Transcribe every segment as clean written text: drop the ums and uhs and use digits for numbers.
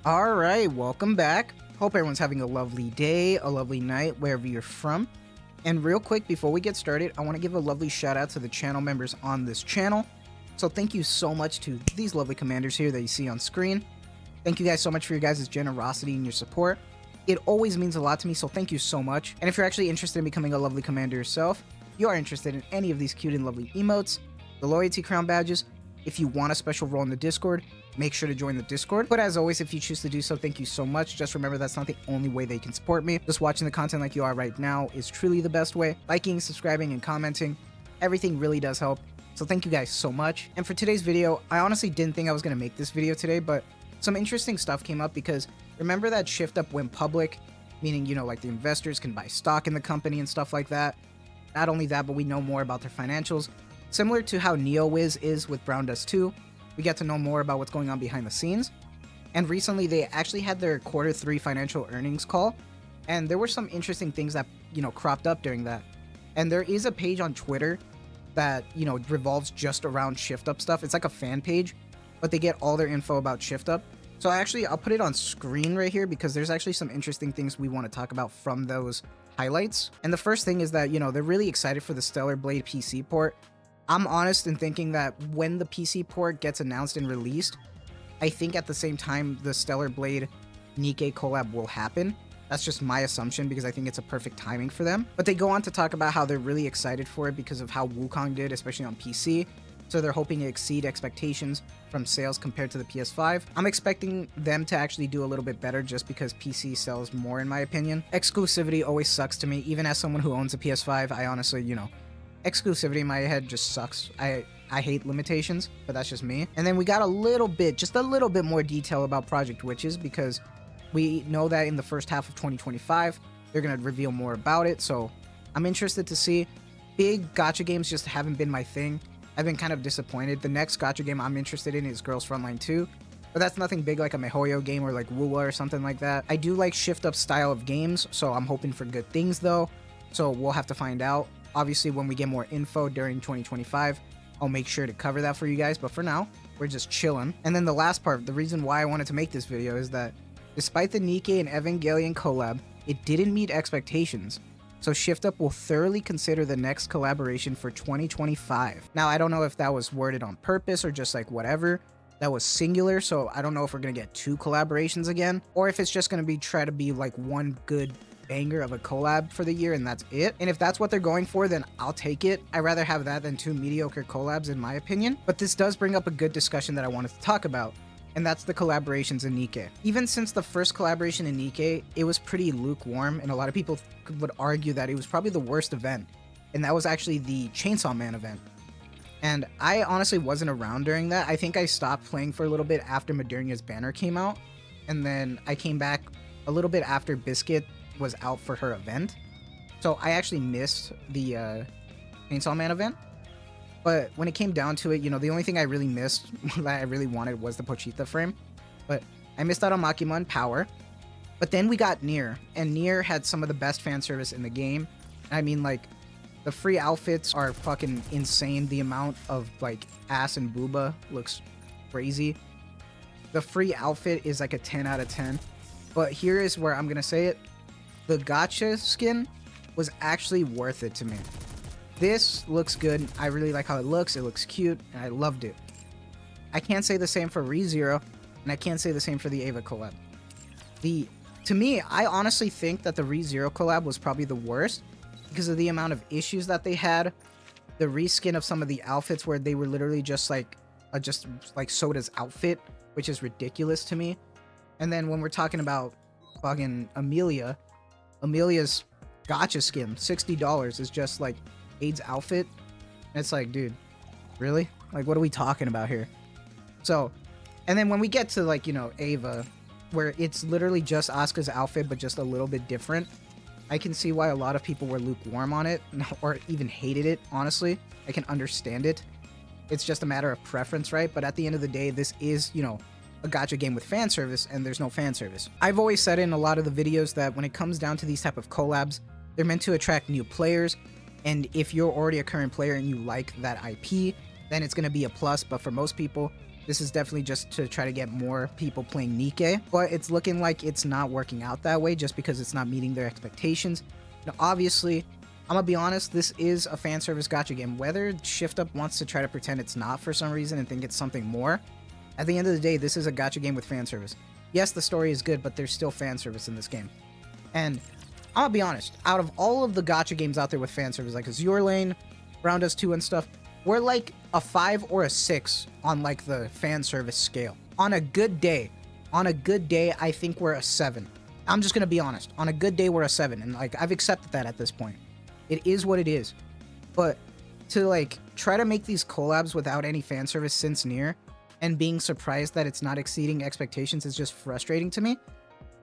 All right, welcome back. Hope everyone's having a lovely day, a lovely night, wherever you're from. And real quick, before we get started, I want to give a lovely shout out to the channel members on this channel. So thank you so much to these lovely commanders here that you see on screen. Thank you guys so much for your guys' generosity and your support. It always means a lot to me, so thank you so much. And if you're actually interested in becoming a lovely commander yourself, you are interested in any of these cute and lovely emotes, the loyalty crown badges, if you want a special role in the Discord, make sure to join the Discord. But as always, if you choose to do so, thank you so much. Just remember that's not the only way they can support me. Just watching the content like you are right now is truly the best way. Liking, subscribing, and commenting, everything really does help. So thank you guys so much. And for today's video, I honestly didn't think I was going to make this video today, but some interesting stuff came up because remember that Shift Up went public, meaning, you know, like the investors can buy stock in the company and stuff like that. Not only that, but we know more about their financials. Similar to how NeoWiz is with Brown Dust 2, we get to know more about what's going on behind the scenes. And recently they actually had their Q3 financial earnings call, and there were some interesting things that, you know, cropped up during that. And there is a page on Twitter that, you know, revolves just around Shift Up stuff. It's like a fan page, but they get all their info about Shift Up. So I'll put it on screen right here because there's actually some interesting things we want to talk about from those highlights. And the first thing is that, you know, they're really excited for the Stellar Blade PC port. I'm honest in thinking that when the PC port gets announced and released, I think at the same time the Stellar Blade Nikke collab will happen. That's just my assumption because I think it's a perfect timing for them. But they go on to talk about how they're really excited for it because of how Wukong did, especially on PC. So they're hoping to exceed expectations from sales compared to the PS5. I'm expecting them to actually do a little bit better just because PC sells more in my opinion. Exclusivity always sucks to me. Even as someone who owns a PS5, I honestly, you know, exclusivity in my head just sucks. I hate limitations, but that's just me. And then we got just a little bit more detail about Project Witches because we know that in the first half of 2025, they're going to reveal more about it. So I'm interested to see. Big gacha games just haven't been my thing. I've been kind of disappointed. The next gacha game I'm interested in is Girls Frontline 2, but that's nothing big like a MiHoYo game or like Wuwa or something like that. I do like Shift Up style of games, so I'm hoping for good things though. So we'll have to find out. Obviously, when we get more info during 2025, I'll make sure to cover that for you guys. But for now, we're just chilling. And then the last part, the reason why I wanted to make this video is that despite the Nikke and Evangelion collab, it didn't meet expectations. So Shift Up will thoroughly consider the next collaboration for 2025. Now, I don't know if that was worded on purpose or just like whatever. That was singular, so I don't know if we're going to get 2 collaborations again, or if it's just going to try to be like one good banger of a collab for the year and that's it. And if that's what they're going for, then I'll take it. I'd rather have that than 2 mediocre collabs in my opinion. But this does bring up a good discussion that I wanted to talk about, and that's the collaborations in Nikke. Even since the first collaboration in Nikke, it was pretty lukewarm, and a lot of people would argue that it was probably the worst event, and that was actually the Chainsaw Man event. And I honestly wasn't around during that. I think I stopped playing for a little bit after Modernia's banner came out, and then I came back a little bit after Biscuit was out for her event. So I actually missed the Chainsaw Man event. But when it came down to it, you know, the only thing I really missed that I really wanted was the Pochita frame. But I missed out on Makima and Power. But then we got Nier, and Nier had some of the best fan service in the game. I mean, like, the free outfits are fucking insane. The amount of like ass and booba looks crazy. The free outfit is like a 10 out of 10. But here is where I'm gonna say it. The gacha skin was actually worth it to me. This looks good. I really like how it looks. It looks cute, and I loved it. I can't say the same for ReZero, and I can't say the same for the Ava collab. To me, I honestly think that the ReZero collab was probably the worst because of the amount of issues that they had. The reskin of some of the outfits where they were literally just like Soda's outfit, which is ridiculous to me. And then when we're talking about fucking Amelia's gacha skin, $60 is just like Aiden's outfit. And it's like, dude, really? Like, what are we talking about here? So, and then when we get to like, you know, Ava, where it's literally just Asuka's outfit, but just a little bit different, I can see why a lot of people were lukewarm on it or even hated it, honestly. I can understand it. It's just a matter of preference, right? But at the end of the day, this is, you know, a gacha game with fan service, and there's no fan service. I've always said in a lot of the videos that when it comes down to these type of collabs, they're meant to attract new players, and if you're already a current player and you like that IP, then it's going to be a plus. But for most people, This is definitely just to try to get more people playing Nikke, but it's looking like it's not working out that way just because it's not meeting their expectations. Now, obviously, I'm gonna be honest, this is a fan service gacha game. Whether Shift Up wants to try to pretend it's not for some reason and think it's something more, at the end of the day, this is a gacha game with fan service. Yes, the story is good, but there's still fan service in this game. And I'm gonna be honest, out of all of the gacha games out there with fan service, like Azure Lane, Round Us 2 and stuff, we're like a 5 or a 6 on like the fan service scale. On a good day, I think we're a 7. I'm just gonna be honest. On a good day, we're a 7, and like I've accepted that at this point. It is what it is. But to like try to make these collabs without any fan service since Nier, and being surprised that it's not exceeding expectations is just frustrating to me.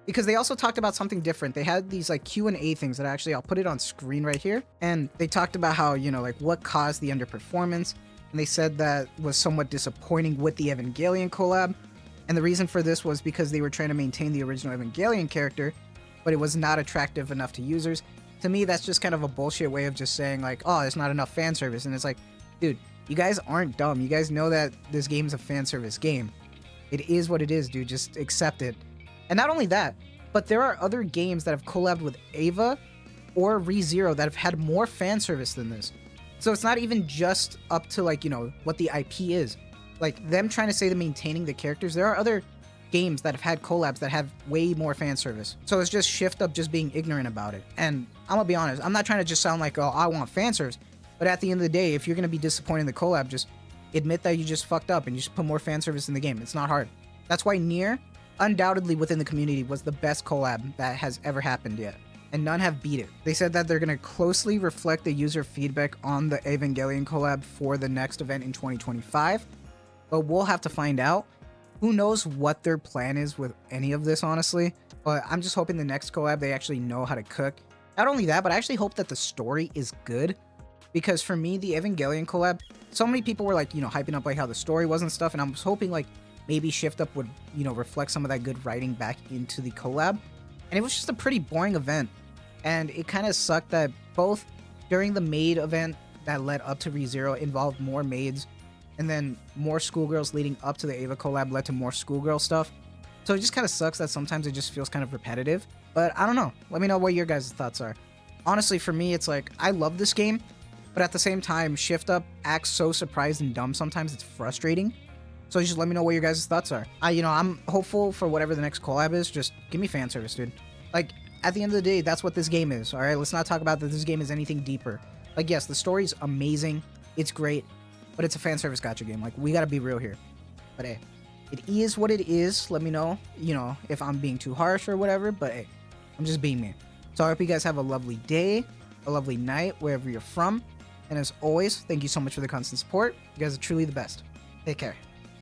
Because they also talked about something different. They had these like Q&A things that actually, I'll put it on screen right here. And they talked about how, you know, like what caused the underperformance. And they said that was somewhat disappointing with the Evangelion collab. And the reason for this was because they were trying to maintain the original Evangelion character, but it was not attractive enough to users. To me, that's just kind of a bullshit way of just saying like, oh, there's not enough fan service. And it's like, dude, you guys aren't dumb. You guys know that this game's a fan service game. It is what it is, dude. Just accept it. And not only that, but there are other games that have collabed with Ava or ReZero that have had more fan service than this. So it's not even just up to like, you know, what the IP is. Like them trying to say they're maintaining the characters. There are other games that have had collabs that have way more fan service. So it's just Shift Up just being ignorant about it. And I'm gonna be honest, I'm not trying to just sound like, oh, I want fan service. But at the end of the day, if you're gonna be disappointed in the collab, just admit that you just fucked up and you just put more fan service in the game. It's not hard. That's why Nier, undoubtedly within the community, was the best collab that has ever happened yet, and none have beat it. They said that they're going to closely reflect the user feedback on the Evangelion collab for the next event in 2025, but we'll have to find out. Who knows what their plan is with any of this, honestly, but I'm just hoping the next collab they actually know how to cook. Not only that, but I actually hope that the story is good, because for me, the Evangelion collab, so many people were like, you know, hyping up like how the story was and stuff, and I was hoping like maybe Shift Up would, you know, reflect some of that good writing back into the collab. And it was just a pretty boring event. And it kind of sucked that both during the maid event that led up to ReZero involved more maids, and then more schoolgirls leading up to the Ava collab led to more schoolgirl stuff. So it just kind of sucks that sometimes it just feels kind of repetitive. But I don't know. Let me know what your guys' thoughts are. Honestly, for me, it's like, I love this game, but at the same time, Shift Up acts so surprised and dumb sometimes it's frustrating. So just let me know what your guys' thoughts are. You know, I'm hopeful for whatever the next collab is. Just give me fan service, dude. Like, at the end of the day, that's what this game is, alright? Let's not talk about that this game is anything deeper. Like, yes, the story's amazing. It's great. But it's a fan service gacha game. Like, we gotta be real here. But hey, it is what it is. Let me know, you know, if I'm being too harsh or whatever. But hey, I'm just being me. So I hope you guys have a lovely day, a lovely night, wherever you're from. And as always, thank you so much for the constant support. You guys are truly the best. Take care.